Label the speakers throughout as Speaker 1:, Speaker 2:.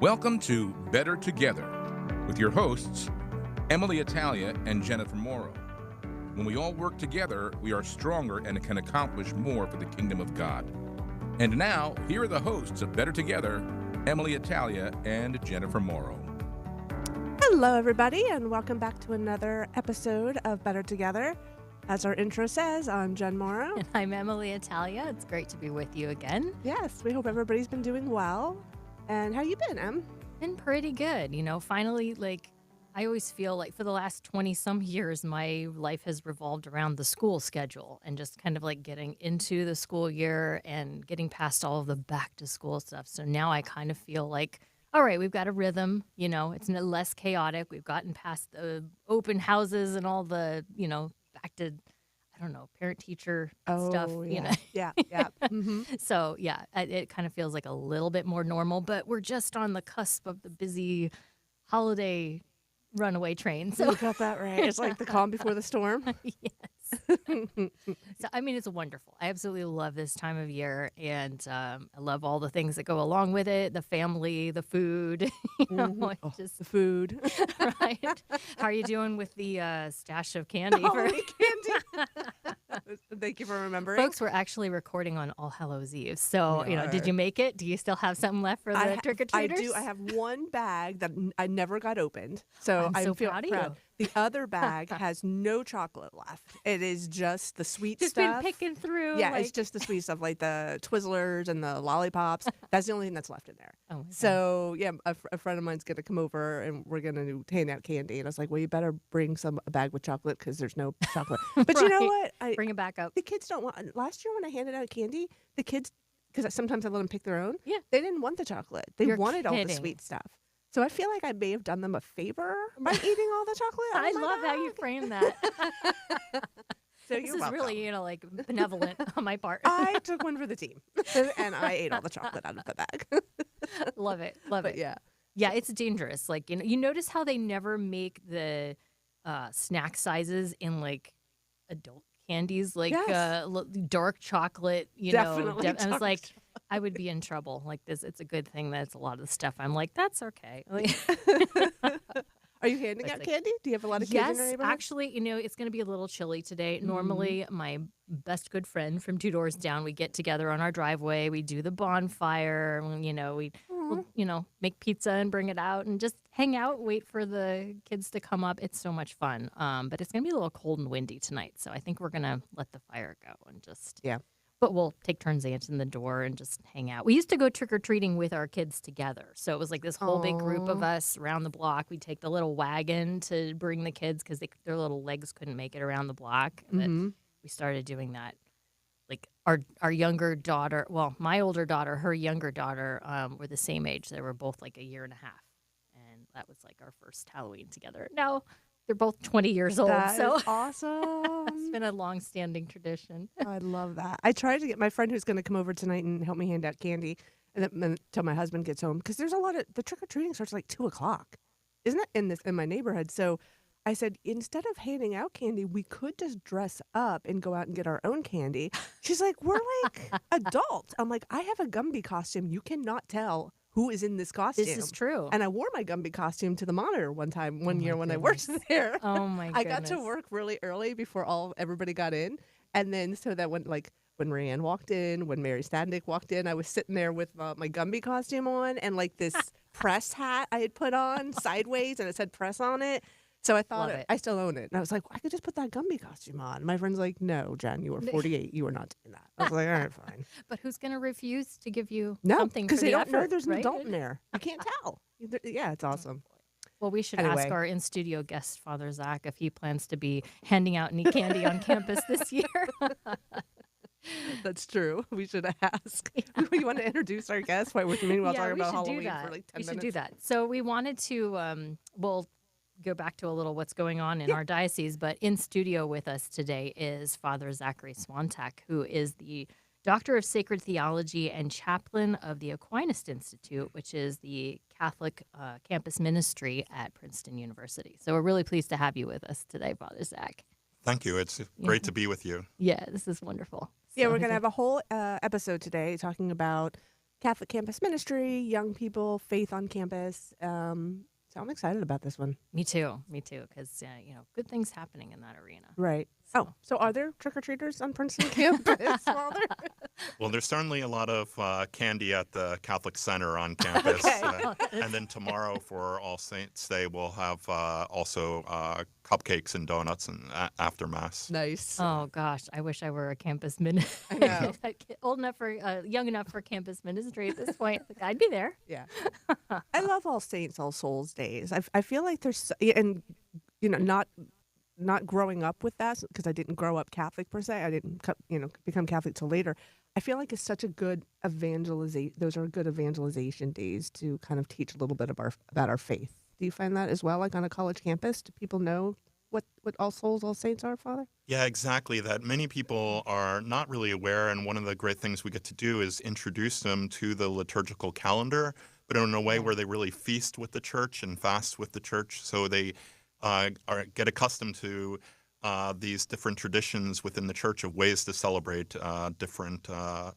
Speaker 1: Welcome to Better Together with your hosts, Emily Italia and Jennifer Morrow. When we all work together, we are stronger and can accomplish more for the kingdom of God. And now, here are the hosts of Better Together, Emily Italia and Jennifer Morrow.
Speaker 2: Hello, everybody, and welcome back to another episode of Better Together. As our intro says, I'm Jen Morrow.
Speaker 3: And I'm Emily Italia. It's great to be with you again.
Speaker 2: Yes, we hope everybody's been doing well. And how you been, Em?
Speaker 3: Been pretty good. Finally, I always feel like for the last 20 some years, my life has revolved around the school schedule and just kind of like getting into the school year and getting past all of the back to school stuff. So now I kind of feel like, all right, we've got a rhythm, it's less chaotic. We've gotten past the open houses and all the, back to, I don't know, parent-teacher stuff,
Speaker 2: Yeah. Mm-hmm.
Speaker 3: So, yeah, it kind of feels like a little bit more normal, but we're just on the cusp of the busy holiday runaway train. So
Speaker 2: You got that right. It's like the calm before the storm.
Speaker 3: yes. So, it's wonderful. I absolutely love this time of year, and I love all the things that go along with it, the family, the food, just
Speaker 2: the food.
Speaker 3: right. How are you doing with the stash of candy?
Speaker 2: Candy. Thank you for remembering.
Speaker 3: Folks, we're actually recording on All Hallows Eve. So,
Speaker 2: We are.
Speaker 3: did you make it? Do you still have something left for the trick-or-treaters?
Speaker 2: I do. I have one bag that I never got opened. So
Speaker 3: I'm so
Speaker 2: feel
Speaker 3: proud of you.
Speaker 2: The other bag has no chocolate left. It is just the sweet
Speaker 3: Just
Speaker 2: stuff.
Speaker 3: been picking through.
Speaker 2: Yeah, it's just the sweet stuff, like the Twizzlers and the lollipops. That's the only thing that's left in there.
Speaker 3: Oh my God.
Speaker 2: So, yeah, a friend of mine's going to come over and we're going to hand out candy. And I was like, well, you better bring a bag with chocolate because there's no chocolate. But you know
Speaker 3: Right.
Speaker 2: what?
Speaker 3: Bring it back up.
Speaker 2: The kids don't want. Last year when I handed out candy, the kids, because sometimes I let them pick their own,
Speaker 3: Yeah.
Speaker 2: they didn't want the chocolate. They
Speaker 3: You're
Speaker 2: wanted all the
Speaker 3: kidding.
Speaker 2: sweet stuff. So I feel like I may have done them a favor by eating all the chocolate.
Speaker 3: I love how you frame that.
Speaker 2: So
Speaker 3: This
Speaker 2: you're
Speaker 3: is
Speaker 2: welcome.
Speaker 3: really, benevolent on my part.
Speaker 2: I took one for the team, and I ate all the chocolate out of the bag.
Speaker 3: Love it. Love
Speaker 2: But
Speaker 3: it.
Speaker 2: yeah,
Speaker 3: Yeah, it's dangerous. You notice how they never make the snack sizes in adult candies,
Speaker 2: Yes.
Speaker 3: dark chocolate.
Speaker 2: Definitely
Speaker 3: I was
Speaker 2: dark
Speaker 3: like, I would be in trouble. Like this, it's a good thing that it's a lot of the stuff. I'm like, that's okay.
Speaker 2: Are you handing
Speaker 3: It's
Speaker 2: out
Speaker 3: like-
Speaker 2: candy? Do you have a lot of kids in
Speaker 3: Yes,
Speaker 2: your neighborhood?
Speaker 3: actually, it's going to be a little chilly today. Normally, my best good friend from 2 doors down, we get together on our driveway. We do the bonfire. We'll make pizza and bring it out and just hang out, wait for the kids to come up. It's so much fun. But it's going to be a little cold and windy tonight. So I think we're going to let the fire go and just.
Speaker 2: Yeah.
Speaker 3: But we'll take turns answering the door and just hang out. We used to go trick-or-treating with our kids together. So it was like this whole big group of us around the block. We'd take the little wagon to bring the kids because their little legs couldn't make it around the block. And then we started doing that. Like our younger daughter, well, my older daughter, her younger daughter were the same age. They were both like a year and a half. And that was like our first Halloween together. Now they're both 20 years old.
Speaker 2: That
Speaker 3: So
Speaker 2: is awesome.
Speaker 3: it's been a long-standing tradition.
Speaker 2: I love that. I tried to get my friend who's going to come over tonight and help me hand out candy until my husband gets home because there's a lot of the trick or treating starts like 2:00, isn't it? In my neighborhood. So I said instead of handing out candy, we could just dress up and go out and get our own candy. She's like, we're like adults. I'm like, I have a Gumby costume. You cannot tell who is in this costume.
Speaker 3: This is true.
Speaker 2: And I wore my Gumby costume to the monitor one year when I
Speaker 3: goodness.
Speaker 2: worked there.
Speaker 3: Oh my goodness.
Speaker 2: I got to work really early before everybody got in. And then so that when Marianne walked in, when Mary Standick walked in, I was sitting there with my Gumby costume on and like this press hat I had put on sideways and it said press on it. So I thought
Speaker 3: Love it.
Speaker 2: I still own it. And I was like, I could just put that Gumby costume on. My friend's like, no, Jen, you were 48. You were not doing that. I was like, all right, fine.
Speaker 3: But who's going to refuse to give you
Speaker 2: No,
Speaker 3: something
Speaker 2: because
Speaker 3: for
Speaker 2: they
Speaker 3: the
Speaker 2: don't know
Speaker 3: effort,
Speaker 2: there's an
Speaker 3: right?
Speaker 2: adult in there. You can't tell. Yeah, it's awesome.
Speaker 3: Well, we should ask
Speaker 2: Anyway.
Speaker 3: our in-studio guest, Father Zach, if he plans to be handing out any candy on campus this year.
Speaker 2: That's true. We should ask. We want to introduce our guest while we're meanwhile talking
Speaker 3: we
Speaker 2: about
Speaker 3: should do
Speaker 2: Halloween
Speaker 3: that.
Speaker 2: for like 10
Speaker 3: We
Speaker 2: minutes.
Speaker 3: should do that. So we wanted to, we'll go back to a little what's going on in our diocese, but in studio with us today is Father Zachary Swantek, who is the Doctor of Sacred Theology and Chaplain of the Aquinas Institute, which is the Catholic campus ministry at Princeton University. So we're really pleased to have you with us today, Father Zach.
Speaker 4: Thank you. It's great to be with you.
Speaker 3: Yeah, this is wonderful.
Speaker 2: Yeah,
Speaker 3: So
Speaker 2: we're
Speaker 3: I
Speaker 2: going to
Speaker 3: think-
Speaker 2: have a whole episode today talking about Catholic Campus Ministry, young people, faith on campus. So I'm excited about this one.
Speaker 3: Me too, because good things happening in that arena.
Speaker 2: Right.
Speaker 3: So,
Speaker 2: So are there trick-or-treaters on Princeton campus, Walter?
Speaker 4: Well, there's certainly a lot of candy at the Catholic Center on campus.
Speaker 2: Okay.
Speaker 4: And then tomorrow for All Saints Day, we'll have also cupcakes and donuts and after Mass.
Speaker 2: Nice.
Speaker 3: oh gosh, I wish I were a campus minister.
Speaker 2: I know.
Speaker 3: Old enough for, young enough for campus ministry at this point. Like, I'd be there.
Speaker 2: Yeah. I love All Saints, All Souls days. I feel like there's, and, not growing up with that, because I didn't grow up Catholic per se. I didn't, become Catholic till later. I feel like it's such a good evangelization. Those are good evangelization days to kind of teach a little bit about our faith. Do you find that as well, like on a college campus? Do people know what All Souls, All Saints are, Father?
Speaker 4: Yeah, exactly. That many people are not really aware, and one of the great things we get to do is introduce them to the liturgical calendar, but in a way where they really feast with the church and fast with the church, so they get accustomed to these different traditions within the church of ways to celebrate different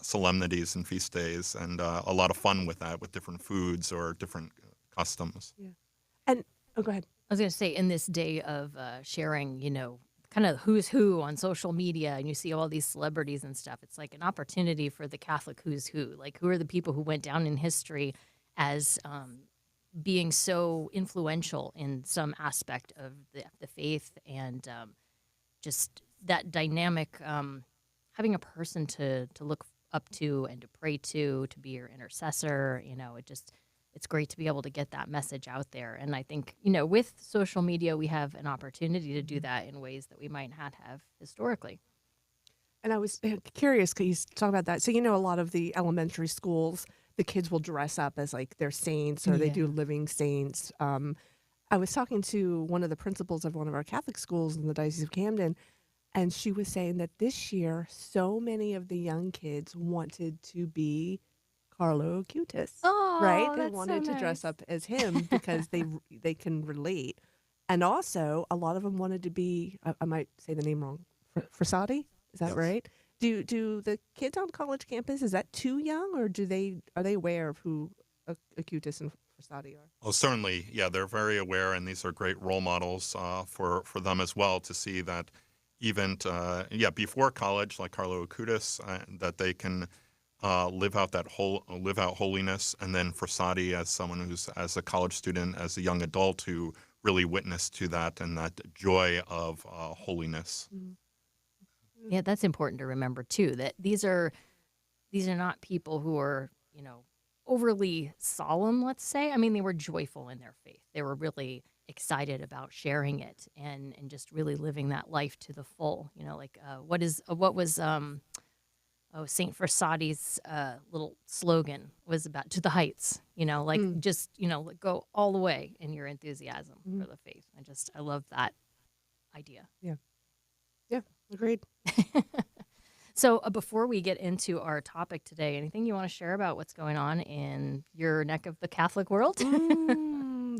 Speaker 4: solemnities and feast days, and a lot of fun with that, with different foods or different customs.
Speaker 2: Yeah. And, go ahead.
Speaker 3: I was going to say, in this day of sharing, kind of who's who on social media, and you see all these celebrities and stuff, it's like an opportunity for the Catholic who's who. Like, who are the people who went down in history as being so influential in some aspect of the faith, and just that dynamic, having a person to look up to and to pray to be your intercessor. It's great to be able to get that message out there. And I think, with social media, we have an opportunity to do that in ways that we might not have historically.
Speaker 2: And I was curious, because you talk about that. So, a lot of the elementary schools, the kids will dress up as like they're saints, or they do living saints. I was talking to one of the principals of one of our Catholic schools in the Diocese of Camden, and she was saying that this year, so many of the young kids wanted to be Carlo Acutis,
Speaker 3: Oh,
Speaker 2: right? They
Speaker 3: that's so
Speaker 2: wanted to dress
Speaker 3: nice.
Speaker 2: up as him because they can relate. And also, a lot of them wanted to be, I might say the name wrong, Frassati? Is that
Speaker 4: Yes.
Speaker 2: right? Do the kids on college campus, is that too young, or are they aware of who Acutis and Frassati are?
Speaker 4: Well, certainly, yeah, they're very aware, and these are great role models for them as well, to see that even before college, like Carlo Acutis, that they can live out holiness, and then Frassati as someone who's, as a college student, as a young adult, who really witnessed to that and that joy of holiness.
Speaker 3: Yeah, that's important to remember too, that these are not people who are, overly solemn, let's say. I mean, they were joyful in their faith. They were really excited about sharing it and just really living that life to the full. What was Saint Frassati's little slogan was about "to the heights." Just go all the way in your enthusiasm for the faith. I love that idea.
Speaker 2: Yeah, agreed.
Speaker 3: So before we get into our topic today, anything you want to share about what's going on in your neck of the Catholic world?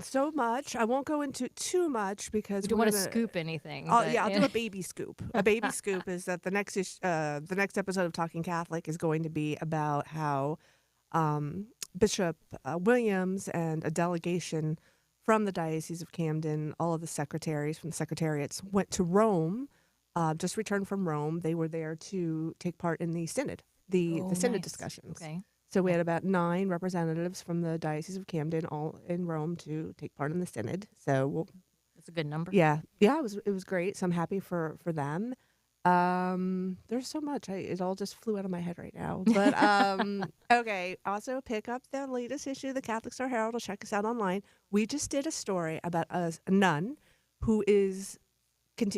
Speaker 2: So much. I won't go into too much because
Speaker 3: We don't want to scoop anything.
Speaker 2: I'll
Speaker 3: but,
Speaker 2: do a baby scoop. A baby scoop is that the next episode of Talking Catholic is going to be about how Bishop Williams and a delegation from the Diocese of Camden, all of the secretaries from the secretariats, went to Rome. Just returned from Rome. They were there to take part in the synod, the synod
Speaker 3: nice.
Speaker 2: discussions.
Speaker 3: Okay.
Speaker 2: So we had about 9 representatives from the Diocese of Camden, all in Rome, to take part in the synod. So
Speaker 3: That's a good number.
Speaker 2: yeah, it was great. So I'm happy for them. There's so much. It all just flew out of my head right now. But okay. Also, pick up the latest issue of the Catholic Star Herald. Or check us out online. We just did a story about a nun who is.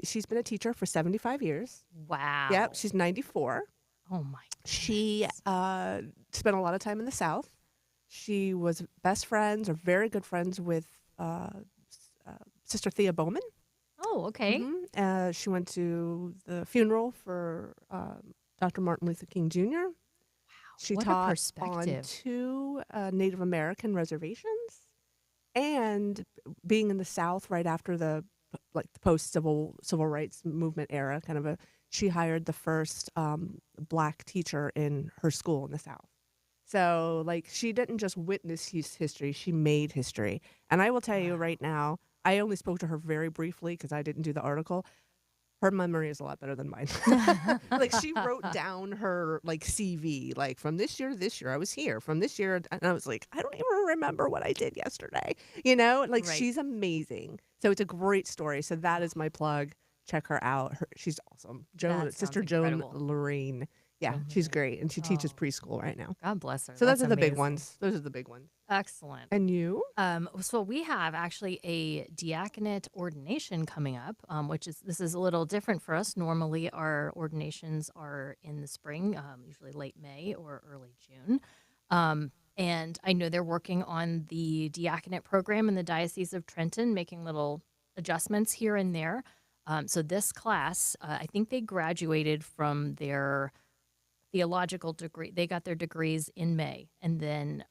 Speaker 2: She's been a teacher for 75 years.
Speaker 3: Wow.
Speaker 2: Yep, she's 94.
Speaker 3: Oh my.
Speaker 2: She spent a lot of time in the South. She was best friends or very good friends with Sister Thea Bowman.
Speaker 3: Oh, okay.
Speaker 2: She went to the funeral for Dr. Martin Luther King Jr. Wow, she
Speaker 3: what a
Speaker 2: taught on
Speaker 3: perspective.
Speaker 2: 2 Native American reservations, and being in the South right after the post-civil rights movement era, she hired the first Black teacher in her school in the South. So, like, she didn't just witness history, she made history. And I will tell you right now, I only spoke to her very briefly because I didn't do the article. Her memory is a lot better than mine. Like, she wrote down her, like, CV, like, from this year to this year, I was here. From this year, and I was like, I don't even remember what I did yesterday. You know? Like,
Speaker 3: Right.
Speaker 2: she's amazing. So it's a great story. So that is my plug. Check her out. She's awesome. Joan,
Speaker 3: That
Speaker 2: Sister
Speaker 3: sounds
Speaker 2: Joan
Speaker 3: incredible.
Speaker 2: Lorraine. Yeah,
Speaker 3: Joan
Speaker 2: she's
Speaker 3: Lorraine.
Speaker 2: great. And she teaches
Speaker 3: Oh,
Speaker 2: preschool right now.
Speaker 3: God bless her.
Speaker 2: So those
Speaker 3: That's
Speaker 2: are the big
Speaker 3: amazing.
Speaker 2: ones. Those are the big ones.
Speaker 3: Excellent.
Speaker 2: And you?
Speaker 3: So we have actually a diaconate ordination coming up, this is a little different for us. Normally, our ordinations are in the spring, usually late May or early June. And I know they're working on the diaconate program in the Diocese of Trenton, making little adjustments here and there. So this class, I think they graduated from their theological degree. They got their degrees in May, and then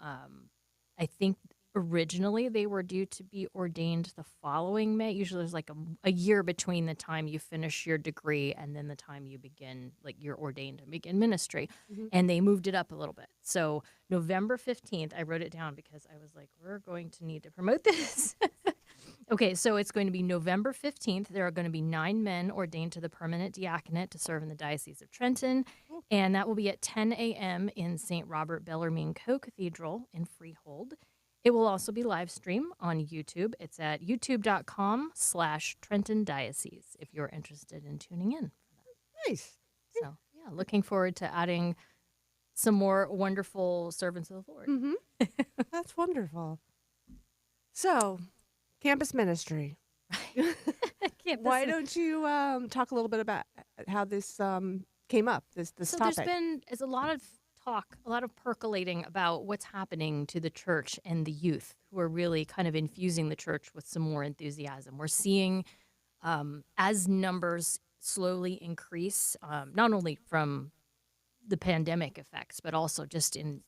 Speaker 3: I think originally they were due to be ordained the following May. Usually there's like a year between the time you finish your degree and then the time you begin, like you're ordained and begin ministry.
Speaker 2: Mhm.
Speaker 3: And they moved it up a little bit. So November 15th, I wrote it down because I was like, we're going to need to promote this. Okay, so it's going to be November 15th. There are going to be 9 men ordained to the permanent diaconate to serve in the Diocese of Trenton. And that will be at 10 a.m. in St. Robert Bellarmine Co-Cathedral in Freehold. It will also be live stream on YouTube. It's at youtube.com/Trenton Diocese if you're interested in tuning in.
Speaker 2: Nice.
Speaker 3: So, yeah, looking forward to adding some more wonderful servants of the Lord.
Speaker 2: Mm-hmm. That's wonderful. So, campus ministry. Why don't you talk a little bit about how this came up, this
Speaker 3: So
Speaker 2: topic?
Speaker 3: there's a lot of talk, a lot of percolating about what's happening to the church and the youth who are really kind of infusing the church with some more enthusiasm. We're seeing as numbers slowly increase, not only from the pandemic effects, but also just in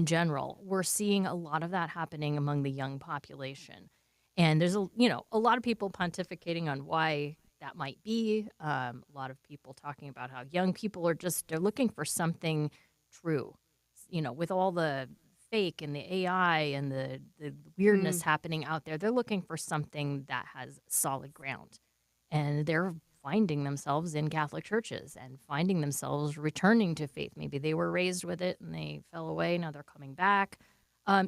Speaker 3: general, we're seeing a lot of that happening among the young population. And there's a lot of people pontificating on why that might be. A lot of people talking about how young people are they're looking for something true. With all the fake and the AI and the weirdness happening out there, they're looking for something that has solid ground. And they're finding themselves in Catholic churches and finding themselves returning to faith. Maybe they were raised with it and they fell away. Now they're coming back.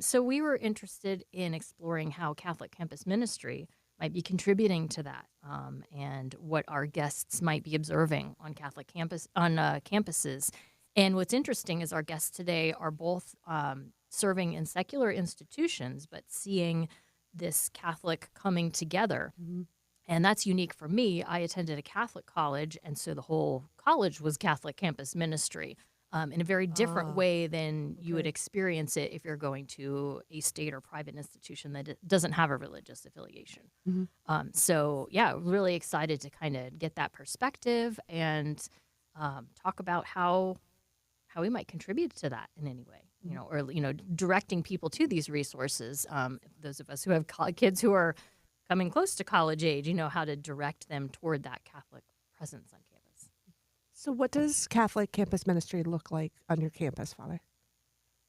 Speaker 3: So we were interested in exploring how Catholic campus ministry might be contributing to that, and what our guests might be observing on Catholic campuses. And what's interesting is our guests today are both serving in secular institutions, but seeing this Catholic coming together.
Speaker 2: Mm-hmm.
Speaker 3: And that's unique for me. I attended a Catholic college, and so the whole college was Catholic campus ministry. In a very different way than you would experience it if you're going to a state or private institution that doesn't have a religious affiliation.
Speaker 2: Mm-hmm.
Speaker 3: So, yeah, really excited to kind of get that perspective and talk about how we might contribute to that in any way, or directing people to these resources. Those of us who have kids who are coming close to college age, how to direct them toward that Catholic presence on campus.
Speaker 2: So what does Catholic campus ministry look like on your campus, Father?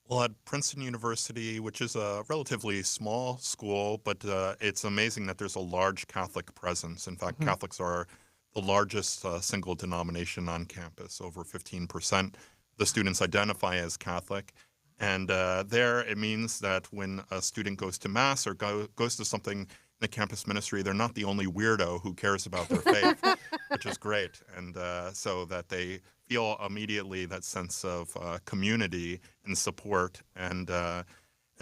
Speaker 4: Well, at Princeton University, which is a relatively small school, but it's amazing that there's a large Catholic presence. In fact, Catholics are the largest single denomination on campus. Over 15% of the students identify as Catholic. And there it means that when a student goes to Mass or goes to something in the campus ministry, they're not the only weirdo who cares about their faith, which is great. And so that they feel immediately that sense of community and support. And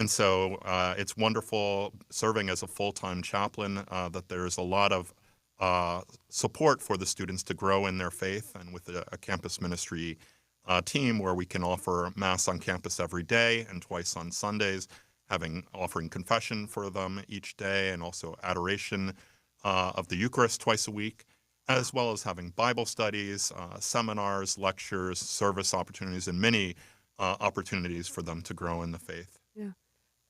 Speaker 4: so it's wonderful serving as a full-time chaplain, that there's a lot of support for the students to grow in their faith, and with a campus ministry team where we can offer Mass on campus every day and twice on Sundays, offering confession for them each day, and also adoration of the Eucharist twice a week, as well as having Bible studies, seminars, lectures, service opportunities, and many opportunities for them to grow in the faith.
Speaker 2: Yeah.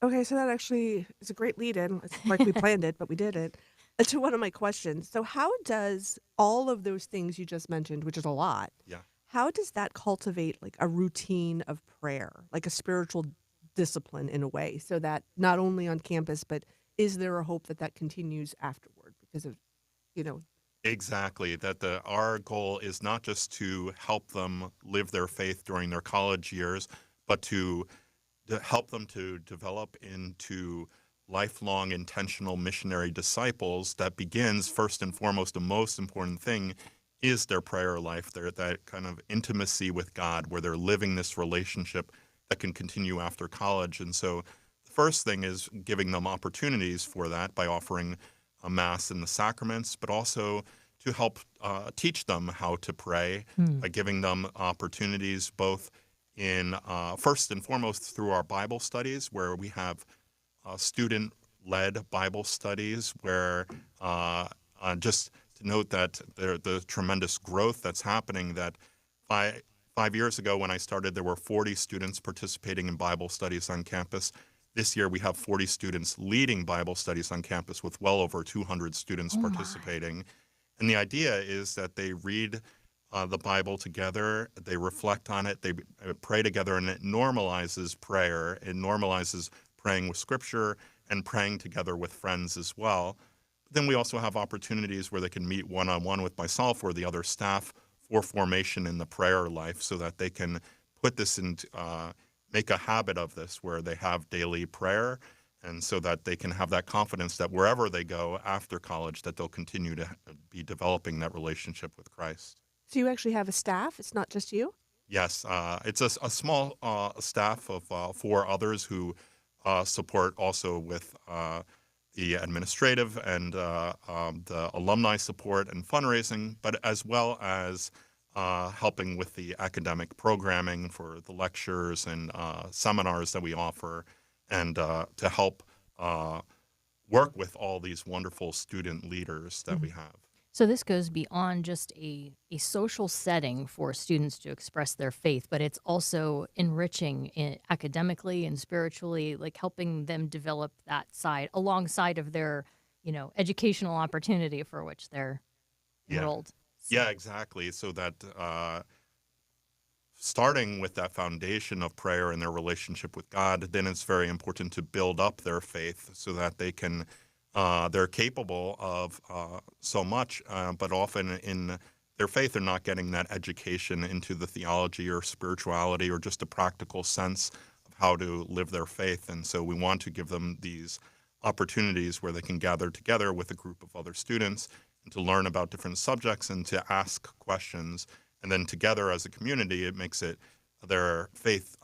Speaker 2: Okay, so that actually is a great lead-in. It's like we planned it, but we did it. To one of my questions. So how does all of those things you just mentioned, which is a lot,
Speaker 4: Yeah.
Speaker 2: how does that cultivate like a routine of prayer, like a spiritual discipline in a way, so that not only on campus, but is there a hope that that continues afterward because of, you know,
Speaker 4: Exactly. That our goal is not just to help them live their faith during their college years, but to help them to develop into lifelong intentional missionary disciples that begins first and foremost, the most important thing is their prayer life, their that kind of intimacy with God where they're living this relationship that can continue after college. And so the first thing is giving them opportunities for that by offering a mass and the sacraments, but also to help teach them how to pray by giving them opportunities both in first and foremost through our Bible studies, where we have student-led Bible studies, where just to note that the tremendous growth that's happening. That 5 years ago when I started, there were 40 students participating in Bible studies on campus. This year we have 40 students leading Bible studies on campus with well over 200 students
Speaker 3: Oh my.
Speaker 4: participating. And the idea is that they read the Bible together, they reflect on it, they pray together, and it normalizes prayer. It normalizes praying with Scripture and praying together with friends as well. But then we also have opportunities where they can meet one-on-one with myself or the other staff for formation in the prayer life so that they can put this into, make a habit of this where they have daily prayer, and so that they can have that confidence that wherever they go after college, that they'll continue to be developing that relationship with Christ.
Speaker 2: so you actually have a staff? It's not just you?
Speaker 4: Yes, it's a small staff of 4 others who support also with the administrative and the alumni support and fundraising, but as well as helping with the academic programming for the lectures and seminars that we offer, and to help work with all these wonderful student leaders that we have.
Speaker 3: So this goes beyond just a social setting for students to express their faith, but it's also enriching academically and spiritually, like helping them develop that side alongside of their, educational opportunity for which they're
Speaker 4: Yeah.
Speaker 3: enrolled.
Speaker 4: Yeah, exactly. So that starting with that foundation of prayer and their relationship with God, then it's very important to build up their faith so that they can, they're capable of so much, but often in their faith, they're not getting that education into the theology or spirituality or just a practical sense of how to live their faith. And so we want to give them these opportunities where they can gather together with a group of other students and to learn about different subjects and to ask questions. And then together as a community, it makes it, their faith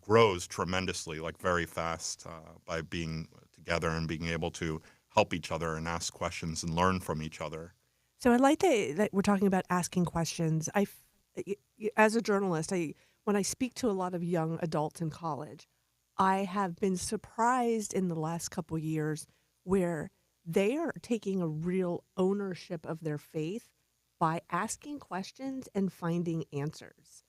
Speaker 4: grows tremendously, like very fast by being together and being able to help each other and ask questions and learn from each other.
Speaker 2: So I like that we're talking about asking questions. As a journalist, when I speak to a lot of young adults in college, I have been surprised in the last couple years where they are taking a real ownership of their faith by asking questions and finding answers,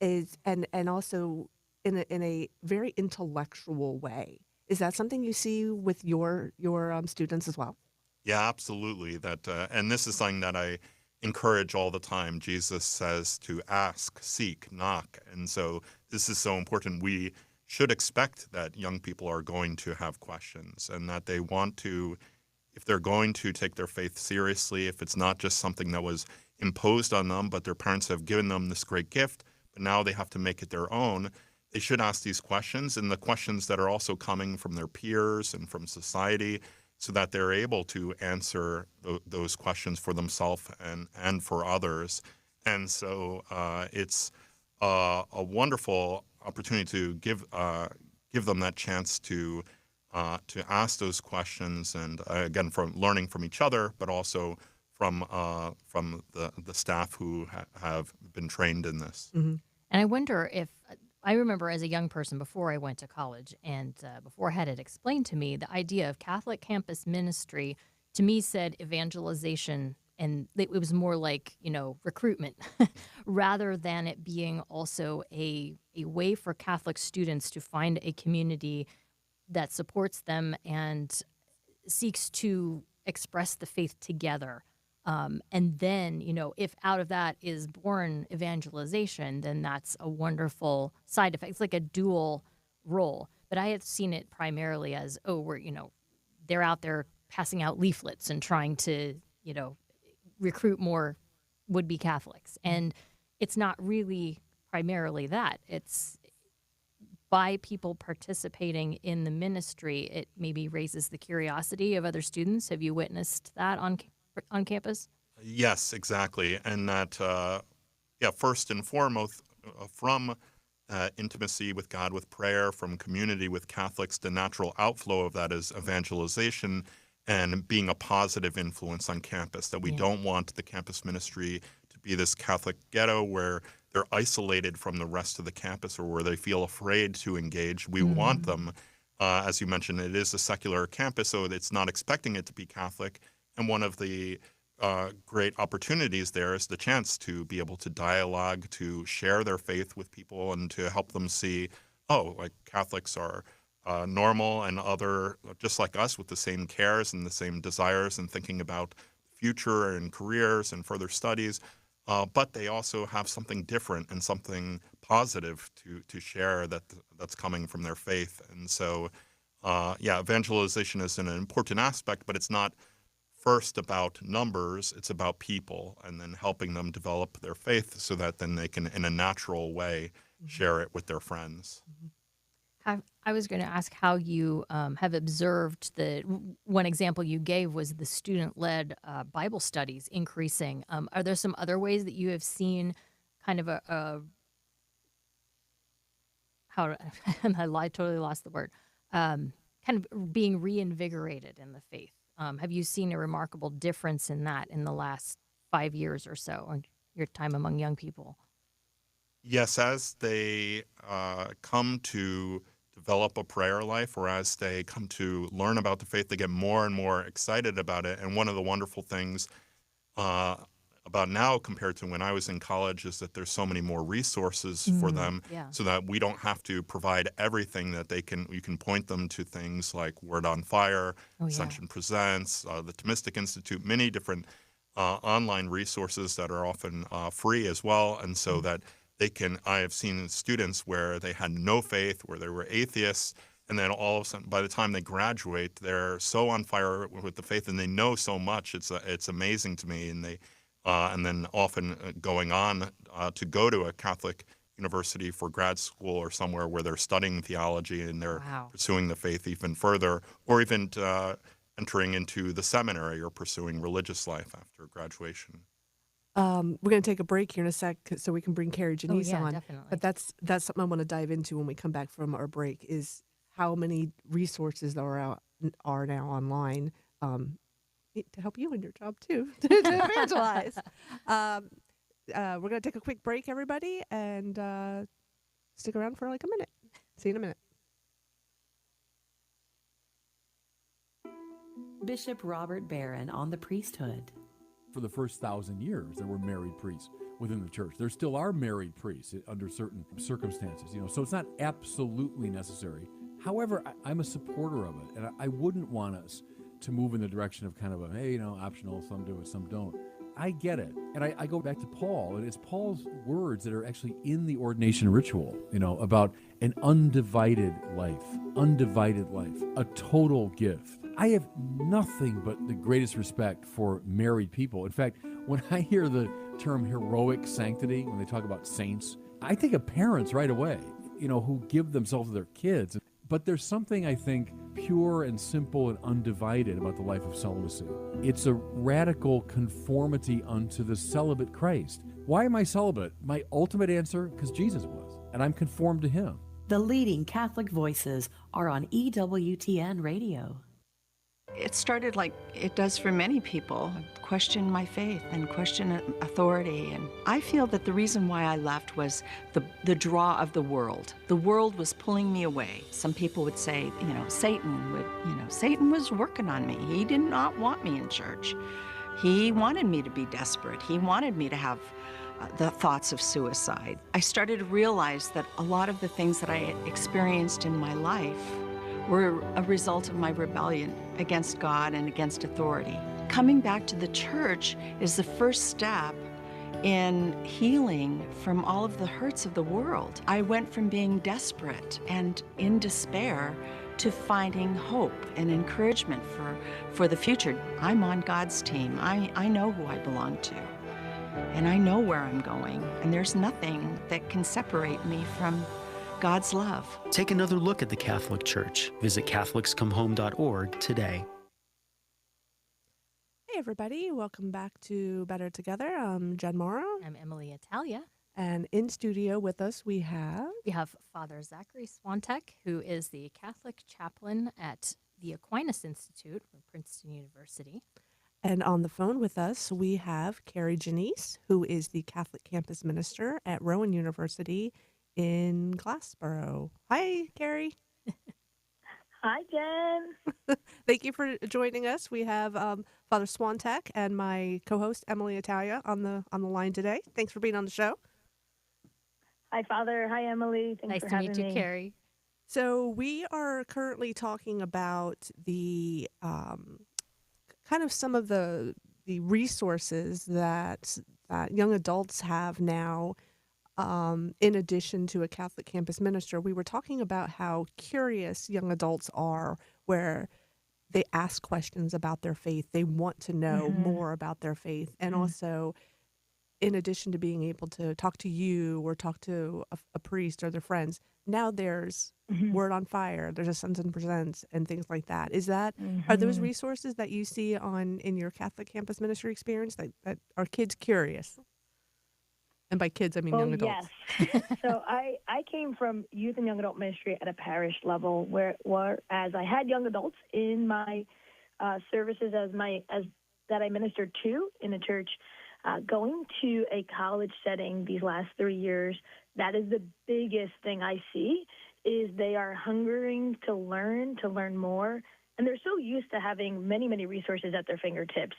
Speaker 2: and also in a very intellectual way. Is that something you see with your students as well?
Speaker 4: Yeah, absolutely. That, and this is something that I encourage all the time. Jesus says to ask, seek, knock. And so this is so important. We should expect that young people are going to have questions and that they want to, if they're going to take their faith seriously, if it's not just something that was imposed on them, but their parents have given them this great gift, but now they have to make it their own, they should ask these questions, and the questions that are also coming from their peers and from society, so that they're able to answer those questions for themselves and for others. And so it's a wonderful opportunity to give them that chance to ask those questions, and again, from learning from each other, but also from the staff who have been trained in this.
Speaker 2: Mm-hmm.
Speaker 3: And I wonder if I remember as a young person before I went to college and before I had it explained to me, the idea of Catholic campus ministry to me said evangelization, and it was more like, recruitment rather than it being also a way for Catholic students to find a community that supports them and seeks to express the faith together. And then, if out of that is born evangelization, then that's a wonderful side effect. It's like a dual role. But I had seen it primarily as, they're out there passing out leaflets and trying to, recruit more would-be Catholics. And it's not really primarily that. It's by people participating in the ministry, it maybe raises the curiosity of other students. Have you witnessed that on campus?
Speaker 4: Yes, exactly. And that, first and foremost, from intimacy with God, with prayer, from community with Catholics, the natural outflow of that is evangelization and being a positive influence on campus, that we don't want the campus ministry to be this Catholic ghetto where they're isolated from the rest of the campus or where they feel afraid to engage. We want them, as you mentioned, it is a secular campus, so it's not expecting it to be Catholic. And one of the great opportunities there is the chance to be able to dialogue, to share their faith with people, and to help them see, like Catholics are normal and other, just like us, with the same cares and the same desires and thinking about future and careers and further studies. But they also have something different and something positive to share that's coming from their faith. And so, evangelization is an important aspect, but it's not first about numbers, it's about people, and then helping them develop their faith so that then they can, in a natural way, share it with their friends.
Speaker 3: I was going to ask how you have observed one example you gave was the student-led Bible studies increasing. Are there some other ways that you have seen kind of I totally lost the word, kind of being reinvigorated in the faith? Have you seen a remarkable difference in that in the last 5 years or so in your time among young people?
Speaker 4: Yes, as they come to develop a prayer life, or as they come to learn about the faith, they get more and more excited about it. And one of the wonderful things about now compared to when I was in college is that there's so many more resources for them, so that we don't have to provide everything that you can point them to things like Word on Fire, Ascension Presents, the Thomistic Institute, many different online resources that are often free as well. And so that I have seen students where they had no faith, where they were atheists, and then all of a sudden, by the time they graduate, they're so on fire with the faith and they know so much. It's amazing to me. And then often going on to go to a Catholic university for grad school or somewhere where they're studying theology and they're pursuing the faith even further, or even entering into the seminary or pursuing religious life after graduation.
Speaker 2: We're going to take a break here in a sec so we can bring Carrie Janice on.
Speaker 3: Definitely.
Speaker 2: But that's something I want to dive into when we come back from our break, is how many resources are now online to help you in your job too, to evangelize. We're going to take a quick break, everybody, and stick around for like a minute. See you in a minute.
Speaker 5: Bishop Robert Barron on the priesthood.
Speaker 6: For the first 1,000 years, there were married priests within the church. There still are married priests under certain circumstances, so it's not absolutely necessary. However, I'm a supporter of it, and I wouldn't want us to move in the direction of kind of optional, some do it, some don't. I get it. And I go back to Paul, and it's Paul's words that are actually in the ordination ritual, about an undivided life, a total gift. I have nothing but the greatest respect for married people. In fact, when I hear the term heroic sanctity, when they talk about saints, I think of parents right away, who give themselves to their kids. But there's something, I think, pure and simple and undivided about the life of celibacy. It's a radical conformity unto the celibate Christ. Why am I celibate? My ultimate answer, because Jesus was, and I'm conformed to him.
Speaker 5: The leading Catholic voices are on EWTN Radio.
Speaker 7: It started like it does for many people, question my faith and question authority. And I feel that the reason why I left was the draw of the world. The world was pulling me away. Some people would say, Satan was working on me. He did not want me in church. He wanted me to be desperate. He wanted me to have the thoughts of suicide. I started to realize that a lot of the things that I had experienced in my life were a result of my rebellion against God and against authority. Coming back to the church is the first step in healing from all of the hurts of the world. I went from being desperate and in despair to finding hope and encouragement for the future. I'm on God's team. I know who I belong to, and I know where I'm going, and there's nothing that can separate me from God's love.
Speaker 8: Take another look at the Catholic Church. Visit CatholicsComeHome.org today.
Speaker 2: Hey, everybody. Welcome back to Better Together. I'm Jen Morrow.
Speaker 3: I'm Emily Italia.
Speaker 2: And in studio with us, we have
Speaker 3: Father Zachary Swantek, who is the Catholic chaplain at the Aquinas Institute from Princeton University.
Speaker 2: And on the phone with us, we have Carrie Janice, who is the Catholic campus minister at Rowan University in Glassboro. Hi, Carrie.
Speaker 9: Hi, Jen.
Speaker 2: Thank you for joining us. We have Father Swantek and my co-host Emily Italia on the line today. Thanks for being on the show.
Speaker 9: Hi, Father. Hi, Emily. Thanks
Speaker 3: Nice
Speaker 9: for
Speaker 3: to
Speaker 9: having
Speaker 3: meet you,
Speaker 9: me.
Speaker 3: Carrie.
Speaker 2: So we are currently talking about the kind of some of the resources that young adults have now. In addition to a Catholic campus minister, we were talking about how curious young adults are, where they ask questions about their faith. They want to know more about their faith. And also, in addition to being able to talk to you or talk to a priest or their friends, now there's Word on Fire, there's Ascension Presents and things like that. Is that, are those resources that you see in your Catholic campus ministry experience that are kids curious? And by kids, I mean young adults.
Speaker 9: Yes. So I came from youth and young adult ministry at a parish level, whereas I had young adults in my services as that I ministered to in the church. Going to a college setting these last 3 years, that is the biggest thing I see, is they are hungering to learn more, and they're so used to having many, many resources at their fingertips.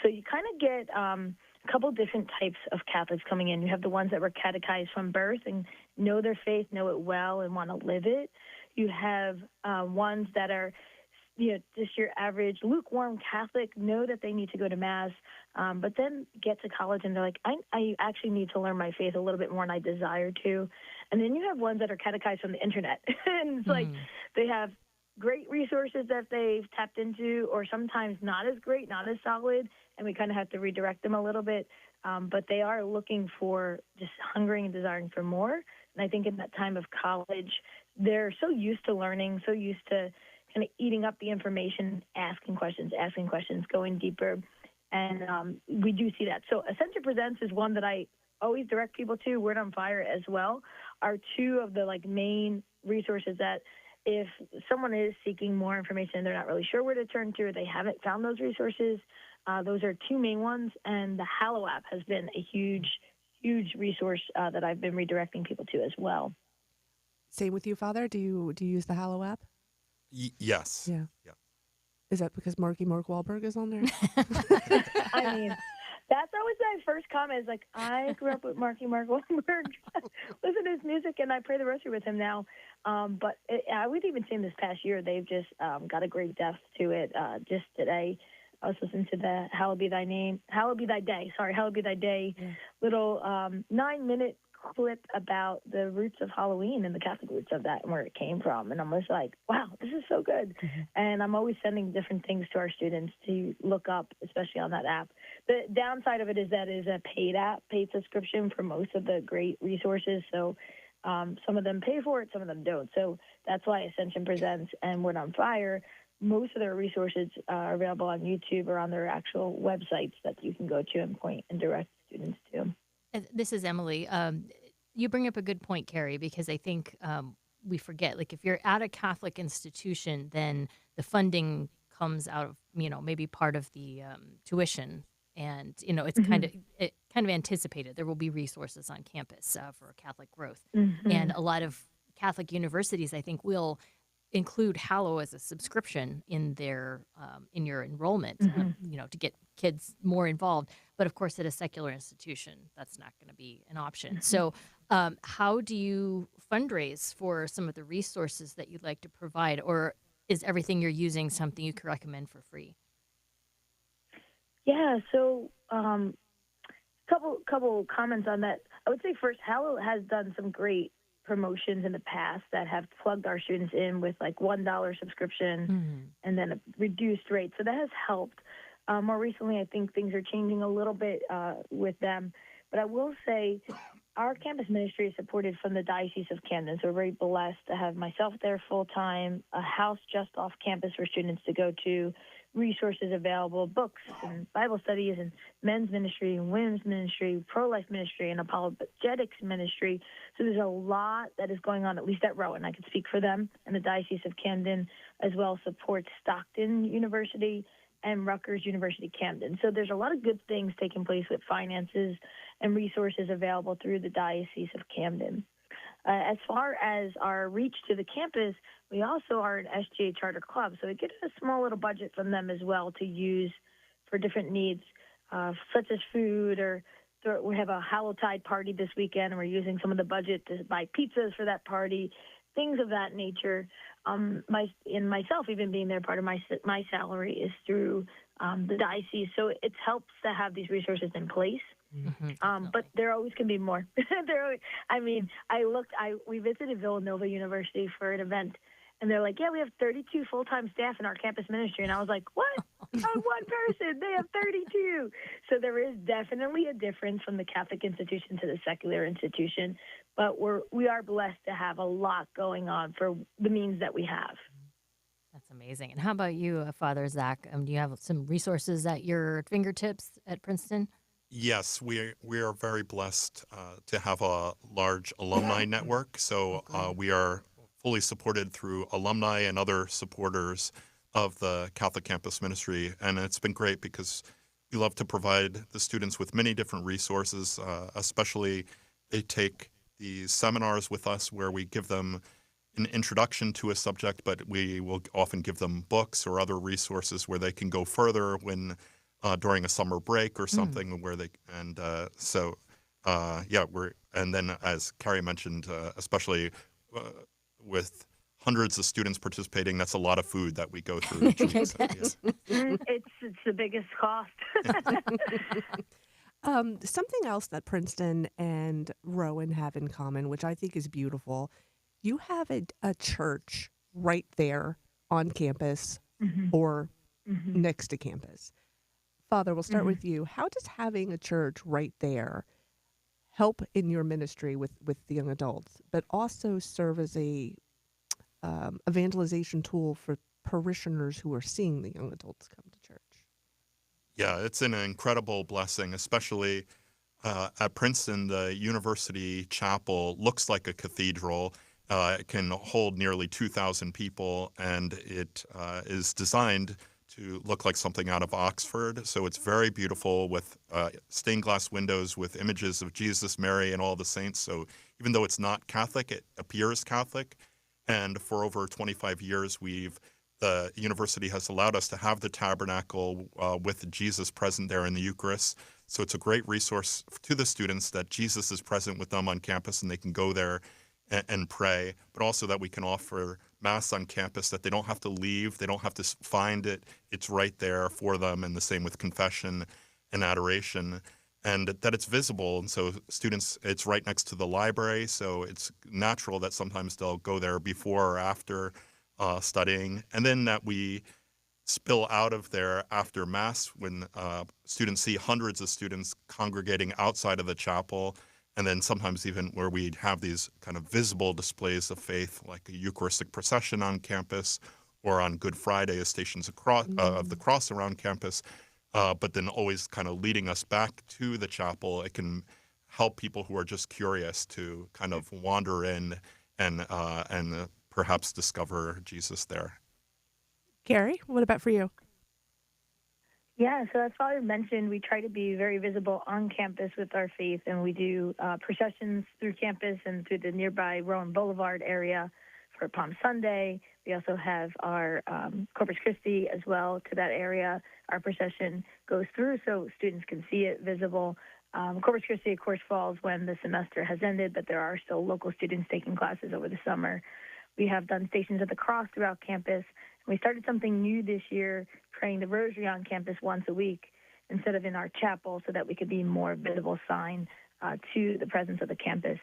Speaker 9: So you kind of get a couple different types of Catholics coming in. You have the ones that were catechized from birth and know their faith, know it well, and want to live it. You have ones that are just your average lukewarm Catholic, know that they need to go to Mass, but then get to college and they're like, I actually need to learn my faith a little bit more, and I desire to. And then you have ones that are catechized from the internet. And it's like they have great resources that they've tapped into, or sometimes not as great, not as solid, and we kind of have to redirect them a little bit. But they are looking for, just hungering and desiring for more. And I think in that time of college, they're so used to learning, so used to kind of eating up the information, asking questions, going deeper. And we do see that. So Ascension Presents is one that I always direct people to. Word on Fire as well are two of the main resources that if someone is seeking more information, they're not really sure where to turn to, or they haven't found those resources, those are two main ones. And the Hallow app has been a huge, huge resource that I've been redirecting people to as well.
Speaker 2: Same with you, Father? Do you use the Hallow app?
Speaker 4: Yes.
Speaker 2: Yeah. Is that because Mark Wahlberg is on there?
Speaker 9: I mean, that's always my first comment. Is like, I grew up with Mark Wahlberg, listen to his music, and I pray the rosary with him now. But I would even say this past year, they've just got a great depth to it. Just today, I was listening to the Hallowed Be Thy Day, Hallowed Be Thy Day, little 9-minute clip about the roots of Halloween and the Catholic roots of that and where it came from. And I'm just like, wow, this is so good. And I'm always sending different things to our students to look up, especially on that app. The downside of it is that it is a paid app, paid subscription for most of the great resources. So some of them pay for it, some of them don't. So that's why Ascension Presents and Word on Fire, most of their resources are available on YouTube or on their actual websites that you can go to and point and direct students to.
Speaker 3: This is Emily. You bring up a good point, Carrie, because I think we forget, if you're at a Catholic institution, then the funding comes out of, maybe part of the tuition. And, it's kind of anticipated. There will be resources on campus for Catholic growth. And a lot of Catholic universities, I think, will include Hallow as a subscription in their in your enrollment, to get kids more involved. But of course, at a secular institution, that's not going to be an option. So how do you fundraise for some of the resources that you'd like to provide? Or is everything you're using something you could recommend for free?
Speaker 9: Yeah, so couple comments on that. I would say first, Hallow has done some great promotions in the past that have plugged our students in with like $1 subscription and then a reduced rate. So that has helped. More recently, I think things are changing a little bit with them. But I will say our campus ministry is supported from the Diocese of Camden. So we're very blessed to have myself there full time, a house just off campus for students to go to, resources available, books and Bible studies and men's ministry and women's ministry, pro-life ministry and apologetics ministry. So there's a lot that is going on, at least at Rowan. I can speak for them. And the Diocese of Camden as well supports Stockton University and Rutgers University Camden. So there's a lot of good things taking place with finances and resources available through the Diocese of Camden. As far as our reach to the campus, we also are an SGA charter club, so we get a small little budget from them as well to use for different needs, such as food, or we have a Hallowtide party this weekend, and we're using some of the budget to buy pizzas for that party, things of that nature. Myself, even being there, part of my salary is through the diocese, so it helps to have these resources in place. But there always can be more. We visited Villanova University for an event, and they're like, yeah, we have 32 full-time staff in our campus ministry. And I was like, what? I'm one person. They have 32. So there is definitely a difference from the Catholic institution to the secular institution. But we are blessed to have a lot going on for the means that we have.
Speaker 3: That's amazing. And how about you, Father Zach? Do you have some resources at your fingertips at Princeton?
Speaker 4: Yes, we are very blessed to have a large alumni network. So we are fully supported through alumni and other supporters of the Catholic Campus Ministry. And it's been great because we love to provide the students with many different resources, especially they take these seminars with us where we give them an introduction to a subject, but we will often give them books or other resources where they can go further when during a summer break or something where they, and then as Carrie mentioned, especially with hundreds of students participating, that's a lot of food that we go through each week. So, yeah.
Speaker 9: It's the biggest cost.
Speaker 2: Something else that Princeton and Rowan have in common, which I think is beautiful, you have a church right there on campus or next to campus. Father, we'll start with you. How does having a church right there help in your ministry with the young adults, but also serve as a evangelization tool for parishioners who are seeing the young adults come to church?
Speaker 4: Yeah, it's an incredible blessing, especially at Princeton. The university chapel looks like a cathedral. It can hold nearly 2,000 people, and it is designed to look like something out of Oxford. So it's very beautiful with stained glass windows with images of Jesus, Mary, and all the saints. So even though it's not Catholic, it appears Catholic. And for over 25 years, the university has allowed us to have the tabernacle with Jesus present there in the Eucharist. So it's a great resource to the students that Jesus is present with them on campus and they can go there and pray, but also that we can offer Mass on campus, that they don't have to leave, they don't have to find it. It's right there for them, and the same with confession and adoration, and that it's visible. And so students, it's right next to the library, so it's natural that sometimes they'll go there before or after studying, and then that we spill out of there after Mass when students see hundreds of students congregating outside of the chapel. And then sometimes even where we'd have these kind of visible displays of faith, like a Eucharistic procession on campus, or on Good Friday, as Stations of the Cross around campus, but then always kind of leading us back to the chapel. It can help people who are just curious to kind of wander in and perhaps discover Jesus there.
Speaker 2: Carrie, what about for you?
Speaker 9: Yeah, so as Father mentioned, we try to be very visible on campus with our faith, and we do processions through campus and through the nearby Rowan Boulevard area for Palm Sunday. We also have our Corpus Christi as well to that area. Our procession goes through so students can see it visible. Corpus Christi, of course, falls when the semester has ended, but there are still local students taking classes over the summer. We have done Stations of the Cross throughout campus. We started something new this year, praying the Rosary on campus once a week. instead of in our chapel, so that we could be more visible sign to the presence of the campus.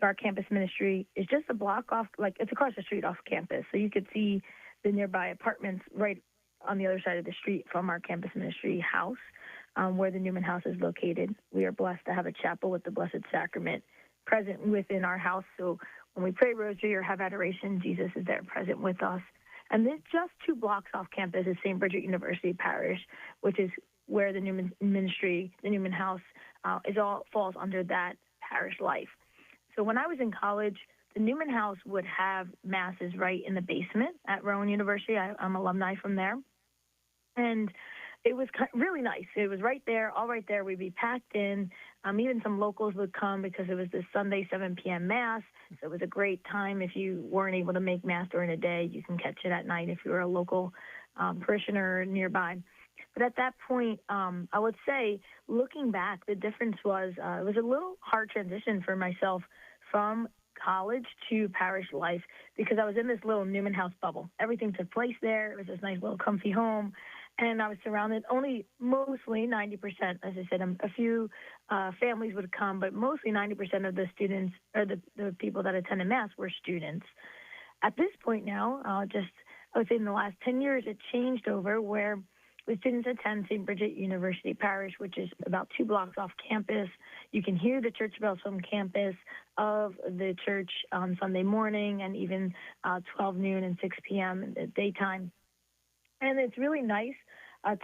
Speaker 9: So our campus ministry is just a block off, like it's across the street off campus. So you could see the nearby apartments right on the other side of the street from our campus ministry house, where the Newman House is located. We are blessed to have a chapel with the Blessed Sacrament present within our house. So when we pray rosary or have adoration, Jesus is there present with us. And then just 2 blocks off campus is St. Bridget University Parish, which is where the Newman ministry, the Newman House, falls under that parish life. So when I was in college, the Newman House would have masses right in the basement at Rowan University. I'm alumni from there. And it was really nice. It was right there, all right there. We'd be packed in. Even some locals would come because it was this Sunday 7 p.m. Mass. So it was a great time. If you weren't able to make Mass during the day, you can catch it at night if you were a local parishioner nearby. But at that point, I would say, looking back, the difference was it was a little hard transition for myself from college to parish life because I was in this little Newman House bubble. Everything took place there. It was this nice little comfy home. And I was surrounded mostly 90%, as I said, a few families would come, but mostly 90% of the students or the people that attended Mass were students. At this point now, I would say in the last 10 years, it changed over where the students attend St. Bridget University Parish, which is about 2 blocks off campus. You can hear the church bells from campus of the church on Sunday morning and even 12 noon and 6 p.m. in the daytime. And it's really nice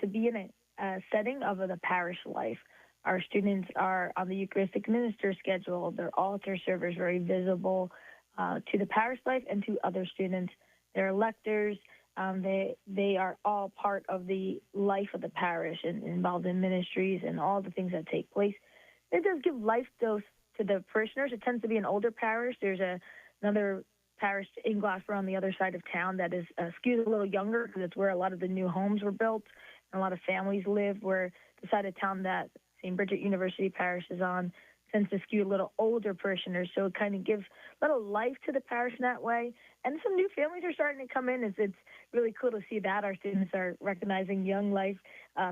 Speaker 9: to be in a setting of the parish life. Our students are on the Eucharistic minister schedule. Their altar servers very visible to the parish life and to other students. They're lectors. They are all part of the life of the parish and involved in ministries and all the things that take place. It does give life dose to the parishioners. It tends to be an older parish. There's another parish in Glassboro on the other side of town that is skewed a little younger because it's where a lot of the new homes were built and a lot of families live, where the side of town that St. Bridget University Parish is on tends to skew a little older parishioners. So it kind of gives a little life to the parish in that way. And some new families are starting to come in. It's really cool to see that. Our students are recognizing young life,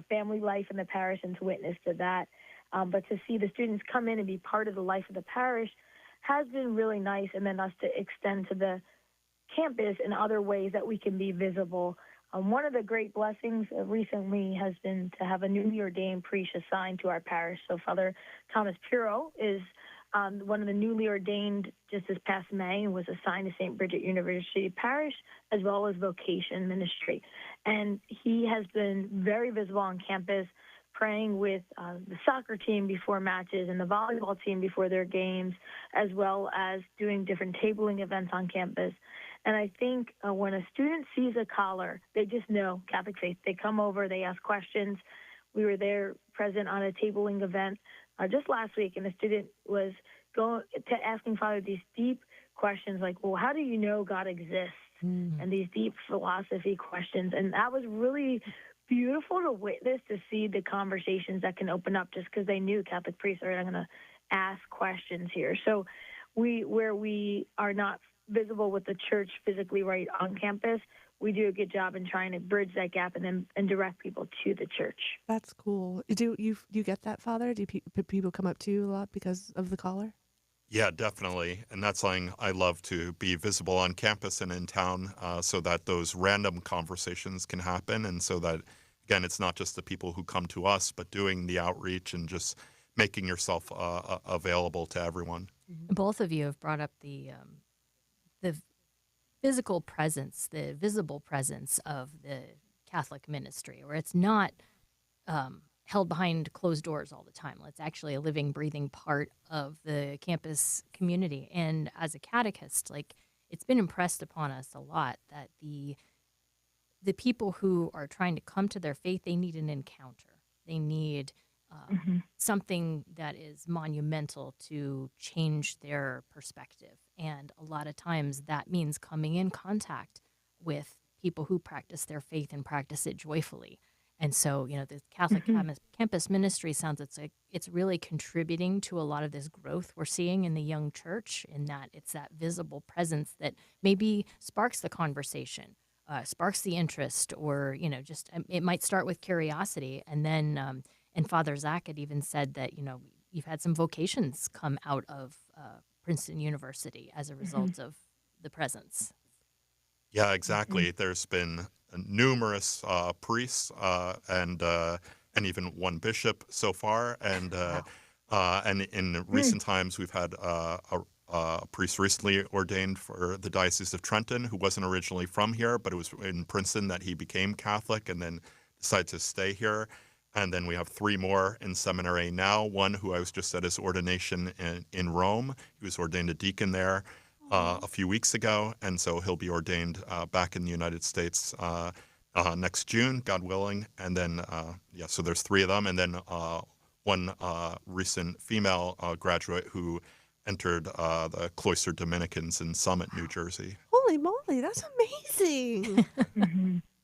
Speaker 9: family life in the parish, and to witness to that. But to see the students come in and be part of the life of the parish has been really nice, and then us to extend to the campus in other ways that we can be visible. One of the great blessings recently has been to have a newly ordained priest assigned to our parish. So Father Thomas Piro is one of the newly ordained just this past May and was assigned to St. Bridget University Parish as well as vocation ministry. And he has been very visible on campus, praying with the soccer team before matches and the volleyball team before their games, as well as doing different tabling events on campus. And I think when a student sees a collar, they just know Catholic faith. They come over, they ask questions. We were there present on a tabling event just last week, and a student was asking Father these deep questions like, well, how do you know God exists? And these deep philosophy questions. And that was really beautiful to witness, to see the conversations that can open up just because they knew Catholic priests are going to ask questions here. So where we are not visible with the church physically right on campus, we do a good job in trying to bridge that gap and direct people to the church.
Speaker 2: That's cool. Do you get that, Father? Do people come up to you a lot because of the collar?
Speaker 4: Yeah, definitely. And that's something I love, to be visible on campus and in town so that those random conversations can happen. And so that, again, it's not just the people who come to us, but doing the outreach and just making yourself available to everyone.
Speaker 3: Both of you have brought up the physical presence, the visible presence of the Catholic ministry, where it's not held behind closed doors all the time. It's actually a living, breathing part of the campus community. And as a catechist, it's been impressed upon us a lot that the people who are trying to come to their faith, they need an encounter. They need something that is monumental to change their perspective. And a lot of times that means coming in contact with people who practice their faith and practice it joyfully. And so, the Catholic campus ministry sounds it's really contributing to a lot of this growth we're seeing in the young church, in that it's that visible presence that maybe sparks the conversation, sparks the interest, or, just it might start with curiosity, and then And Father Zach had even said that, you've had some vocations come out of Princeton University as a result of the presence.
Speaker 4: Yeah, exactly. There's been numerous priests and even one bishop so far, and in recent times we've had a priest recently ordained for the Diocese of Trenton who wasn't originally from here, but it was in Princeton that he became Catholic and then decided to stay here. And then we have 3 more in seminary now. One who I was just at his ordination in Rome. He was ordained a deacon there a few weeks ago, and so he'll be ordained back in the United States next June, God willing. And then, so there's 3 of them, and then one recent female graduate who entered the Cloistered Dominicans in Summit, New Jersey.
Speaker 2: Holy moly, that's amazing.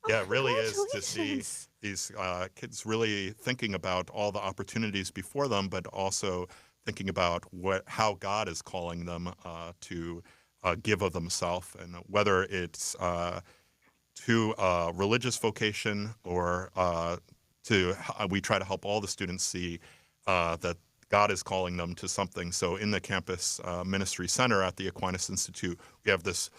Speaker 4: Yeah, it really is to see these kids really thinking about all the opportunities before them, but also thinking about how God is calling them to give of themselves, and whether it's to religious vocation or we try to help all the students see that God is calling them to something. So in the campus ministry center at the Aquinas Institute, we have this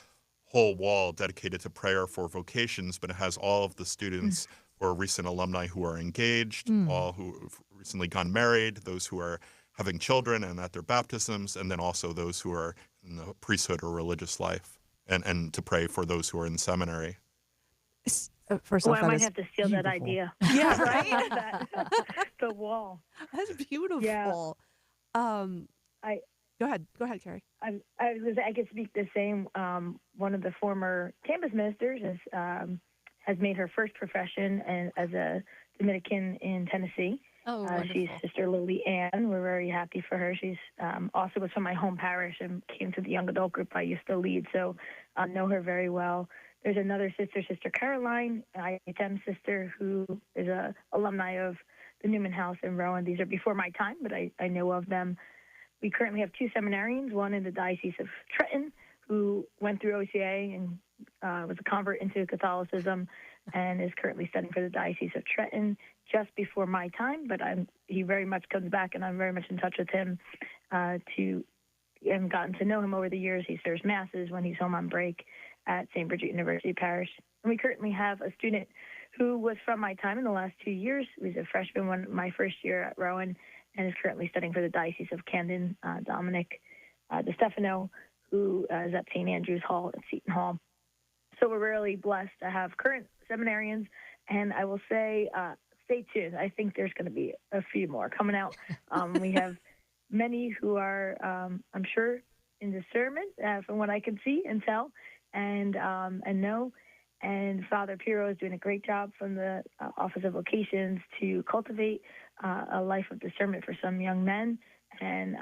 Speaker 4: whole wall dedicated to prayer for vocations, but it has all of the students who are recent alumni who are engaged, all who have recently gone married, those who are having children and at their baptisms, and then also those who are in the priesthood or religious life, and to pray for those who are in seminary.
Speaker 2: First off,
Speaker 9: I might have to steal that idea.
Speaker 2: Yeah, right?
Speaker 9: The wall.
Speaker 2: That's beautiful.
Speaker 9: Yeah.
Speaker 2: Go ahead, Carrie.
Speaker 9: I was going to say, I could speak the same. One of the former campus ministers has made her first profession as a Dominican in Tennessee.
Speaker 3: Oh,
Speaker 9: she's Sister Lily Ann. We're very happy for her. She's also was from my home parish and came to the young adult group I used to lead, so I know her very well. There's another sister, Sister Caroline, IHM sister, who is a alumni of the Newman House in Rowan. These are before my time, but I know of them. We currently have 2 seminarians, one in the Diocese of Trenton, who went through OCA and was a convert into Catholicism and is currently studying for the Diocese of Trenton just before my time, but he very much comes back, and I'm very much in touch with him and gotten to know him over the years. He serves masses when he's home on break at St. Bridget University Parish. And we currently have a student who was from my time in the last 2 years. He was a freshman my first year at Rowan and is currently studying for the Diocese of Camden, Dominic DeStefano, who is at St. Andrew's Hall at Seton Hall. So we're really blessed to have current seminarians, and I will say stay tuned. I think there's going to be a few more coming out. We have many who are, I'm sure, in discernment from what I can see and tell and know. And Father Piero is doing a great job from the Office of Vocations to cultivate a life of discernment for some young men and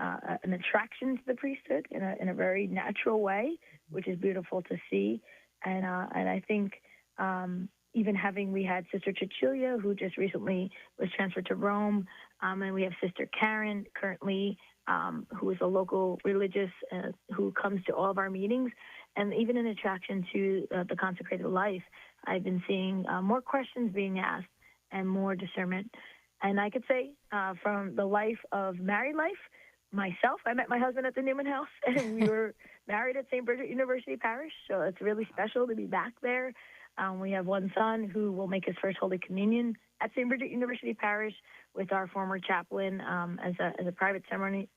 Speaker 9: an attraction to the priesthood in a very natural way, which is beautiful to see. And I think even we had Sister Cecilia, who just recently was transferred to Rome, and we have Sister Karen currently, who is a local religious who comes to all of our meetings, and even an attraction to the consecrated life. I've been seeing more questions being asked and more discernment. And I could say from the life of married life, myself, I met my husband at the Newman House, and we were married at St. Bridget University Parish, so it's really special to be back there. We have one son who will make his first Holy Communion at St. Bridget University Parish with our former chaplain as a private ceremony.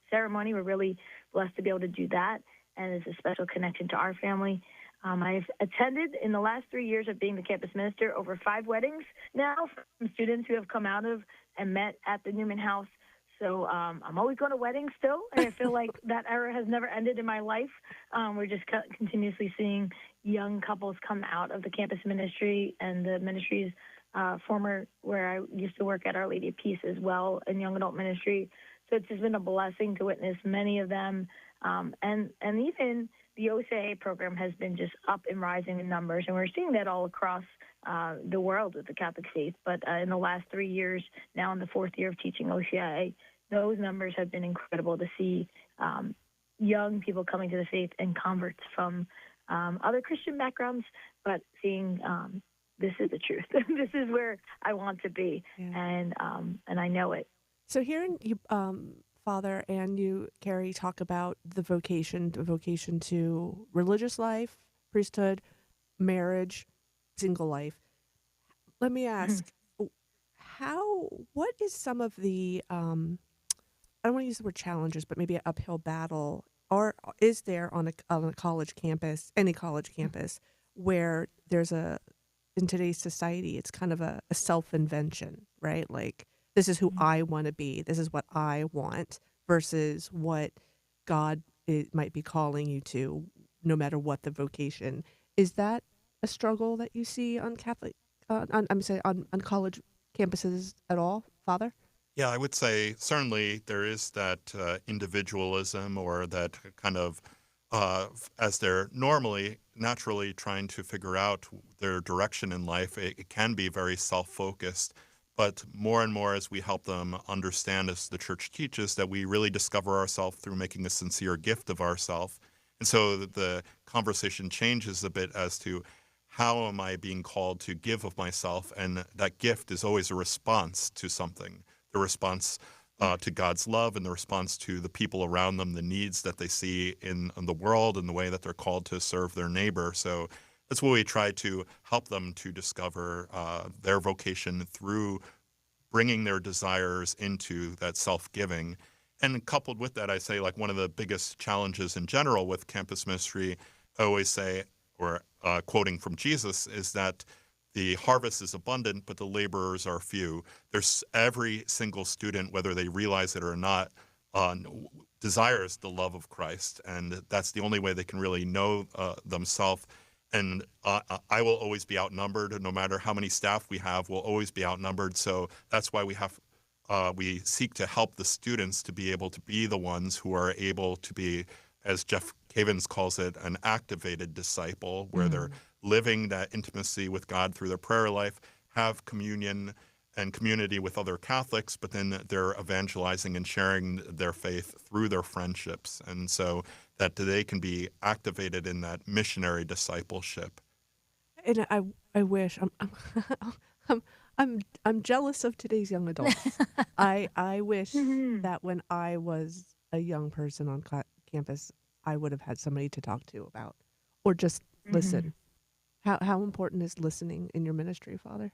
Speaker 9: We're really blessed to be able to do that, and it's a special connection to our family. I've attended, in the last 3 years of being the campus minister, over 5 weddings now from students who have come out of and met at the Newman House. So I'm always going to weddings still, and I feel like that era has never ended in my life. We're just continuously seeing young couples come out of the campus ministry and the ministry's former, where I used to work at Our Lady of Peace as well, in young adult ministry. So it's just been a blessing to witness many of them. And even the OCA program has been just up and rising in numbers, and we're seeing that all across the world with the Catholic faith. But in the last 3 years, now in the 4th year of teaching OCA, those numbers have been incredible to see young people coming to the faith and converts from other Christian backgrounds, but seeing this is the truth. This is where I want to be, and I know it.
Speaker 2: So hearing you, Father, and you, Carrie, talk about the vocation to religious life, priesthood, marriage, single life. Let me ask, what is some of the, I don't want to use the word challenges, but maybe an uphill battle, or is there on a college campus, any college campus, where there's in today's society, it's kind of a self-invention, right? Like, this is who I want to be. This is what I want versus what God might be calling you to, no matter what the vocation. Is that a struggle that you see on Catholic, on college campuses at all, Father?
Speaker 4: Yeah, I would say certainly there is that individualism, or that kind of, as they're naturally trying to figure out their direction in life, it can be very self-focused. But more and more, as we help them understand, as the church teaches, that we really discover ourselves through making a sincere gift of ourselves. And so the conversation changes a bit as to how am I being called to give of myself? And that gift is always a response to something, the response to God's love, and the response to the people around them, the needs that they see in the world, and the way that they're called to serve their neighbor. So that's what we try to help them to discover their vocation through bringing their desires into that self-giving. And coupled with that, I say, like, one of the biggest challenges in general with campus ministry, I always say, or quoting from Jesus, is that the harvest is abundant, but the laborers are few. There's every single student, whether they realize it or not, desires the love of Christ, and that's the only way they can really know themselves. And I will always be outnumbered, no matter how many staff we have, we'll always be outnumbered. So that's why we seek to help the students to be able to be the ones who are able to be, as Jeff Cavins calls it, an activated disciple, where they're living that intimacy with God through their prayer life, have communion and community with other Catholics, but then they're evangelizing and sharing their faith through their friendships. And so that they can be activated in that missionary discipleship.
Speaker 2: And I wish I'm jealous of today's young adults. I wish that when I was a young person on campus, I would have had somebody to talk to about, or just listen. How important is listening in your ministry, Father?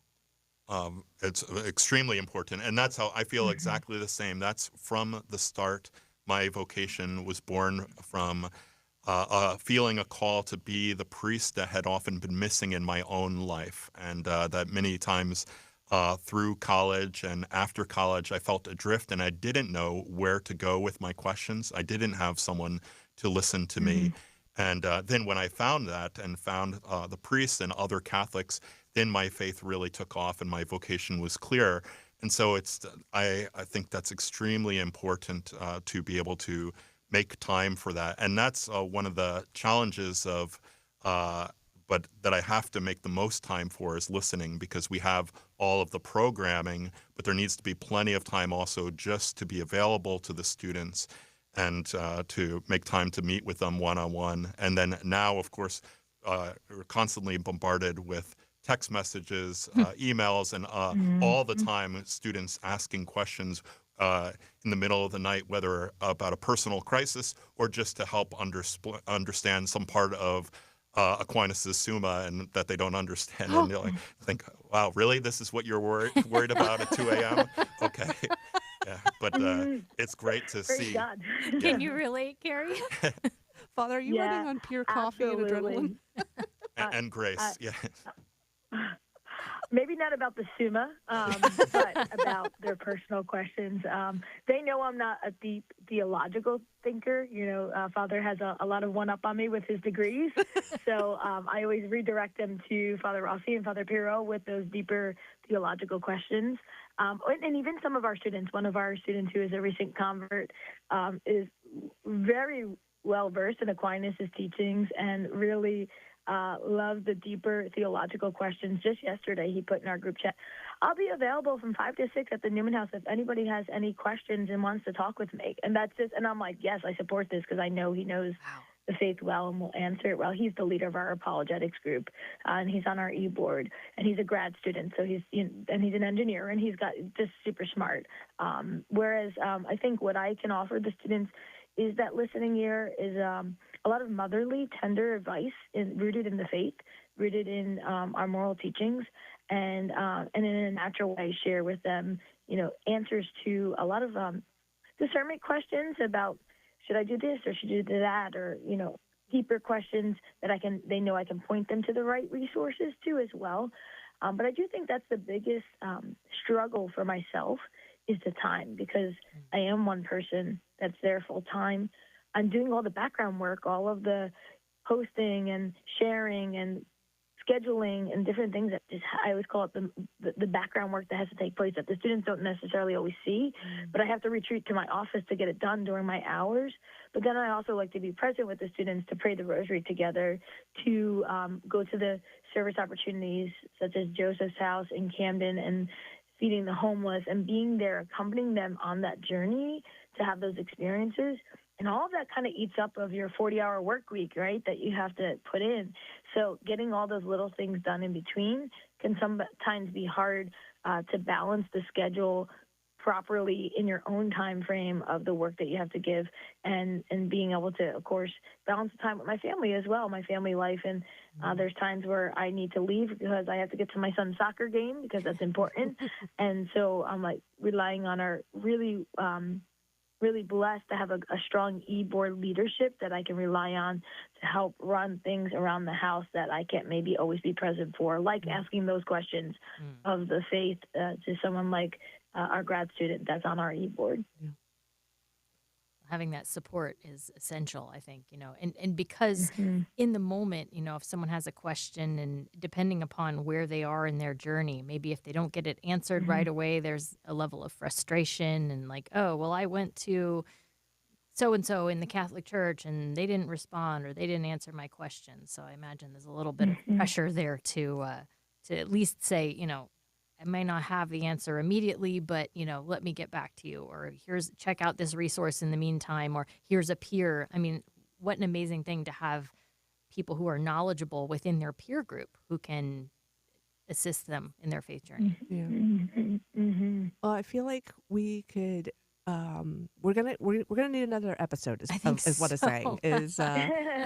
Speaker 4: It's extremely important, and that's how I feel exactly the same. That's from the start. My vocation was born from feeling a call to be the priest that had often been missing in my own life, and that many times through college and after college, I felt adrift, and I didn't know where to go with my questions. I didn't have someone to listen to me. And then when I found that, and found the priests and other Catholics, then my faith really took off and my vocation was clear. And so I think that's extremely important to be able to make time for that. And that's one of the challenges but that I have to make the most time for, is listening, because we have all of the programming, but there needs to be plenty of time also just to be available to the students, and to make time to meet with them one-on-one. And then now, of course, we're constantly bombarded with text messages, emails, and all the time students asking questions in the middle of the night, whether about a personal crisis or just to help understand some part of Aquinas' Summa and that they don't understand. And you're like, think, wow, really? This is what you're worried about at 2 a.m.? Okay. Yeah, but it's great to see.
Speaker 9: God.
Speaker 3: Can you relate, Carrie?
Speaker 2: Father, are you running on pure coffee and adrenaline?
Speaker 4: And grace, yeah.
Speaker 9: Maybe not about the Summa, but about their personal questions. They know I'm not a deep theological thinker. You know, Father has a lot of one-up on me with his degrees. So I always redirect them to Father Rossi and Father Pirro with those deeper theological questions. And even some of our students, one of our students who is a recent convert, is very well-versed in Aquinas' teachings and really love the deeper theological questions. Just yesterday, he put in our group chat, I'll be available from 5 to 6 at the Newman House if anybody has any questions and wants to talk with me. And that's just, and I'm like, yes, I support this, because I know he knows the faith well and will answer it well. He's the leader of our apologetics group, and he's on our e-board, and he's a grad student, so he's and he's an engineer, and he's got just super smart. Whereas I think what I can offer the students is that listening ear is a lot of motherly, tender advice rooted in the faith, rooted in our moral teachings, and in a natural way share with them, answers to a lot of discernment questions about, should I do this or should I do that, or deeper questions that they know I can point them to the right resources to as well. But I do think that's the biggest struggle for myself is the time, because I am one person that's there full time. I'm doing all the background work, all of the posting and sharing and scheduling and different things that I always call it the background work that has to take place that the students don't necessarily always see, but I have to retreat to my office to get it done during my hours. But then I also like to be present with the students to pray the rosary together, to go to the service opportunities such as Joseph's House in Camden and feeding the homeless, and being there, accompanying them on that journey to have those experiences. And all of that kind of eats up of your 40-hour work week, right, that you have to put in. So getting all those little things done in between can sometimes be hard to balance the schedule properly in your own time frame of the work that you have to give, and being able to, of course, balance the time with my family as well, my family life. And there's times where I need to leave because I have to get to my son's soccer game because that's important. And so I'm relying on our really blessed to have a strong e-board leadership that I can rely on to help run things around the house that I can't maybe always be present for, like asking those questions of the faith to someone like our grad student that's on our e-board.
Speaker 2: Yeah.
Speaker 3: Having that support is essential, I think, and because in the moment, if someone has a question, and depending upon where they are in their journey, maybe if they don't get it answered right away, there's a level of frustration and oh, well, I went to so-and-so in the Catholic Church and they didn't respond or they didn't answer my question. So I imagine there's a little bit of pressure there to at least say, I may not have the answer immediately, but, let me get back to you, or check out this resource in the meantime, or here's a peer. I mean, what an amazing thing to have people who are knowledgeable within their peer group who can assist them in their faith journey.
Speaker 2: Yeah. Well, I feel like we could. We're gonna need another episode. Is what I'm saying. Is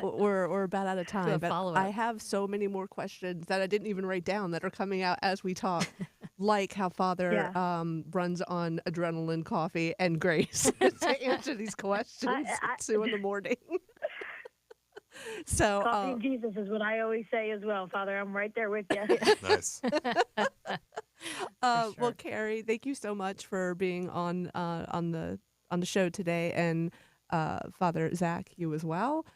Speaker 2: we're about out of time. But I have so many more questions that I didn't even write down that are coming out as we talk, like how Father runs on adrenaline, coffee, and grace to answer these questions at 2 in the morning. So
Speaker 9: coffee and Jesus is what I always say as well, Father. I'm right there with you.
Speaker 4: Nice.
Speaker 3: Sure.
Speaker 2: Well, Carrie, thank you so much for being on the show today, and Father Zach, you as well.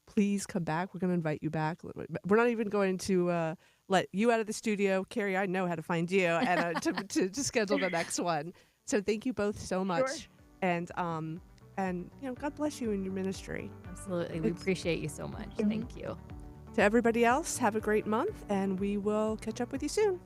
Speaker 2: Please come back. We're going to invite you back. We're not even going to let you out of the studio, Carrie. I know how to find you and to schedule the next one. So thank you both so much,
Speaker 9: Sure.
Speaker 2: and God bless you in your ministry.
Speaker 3: Absolutely. We appreciate you so much. Thank you.
Speaker 2: To everybody else, have a great month, and we will catch up with you soon.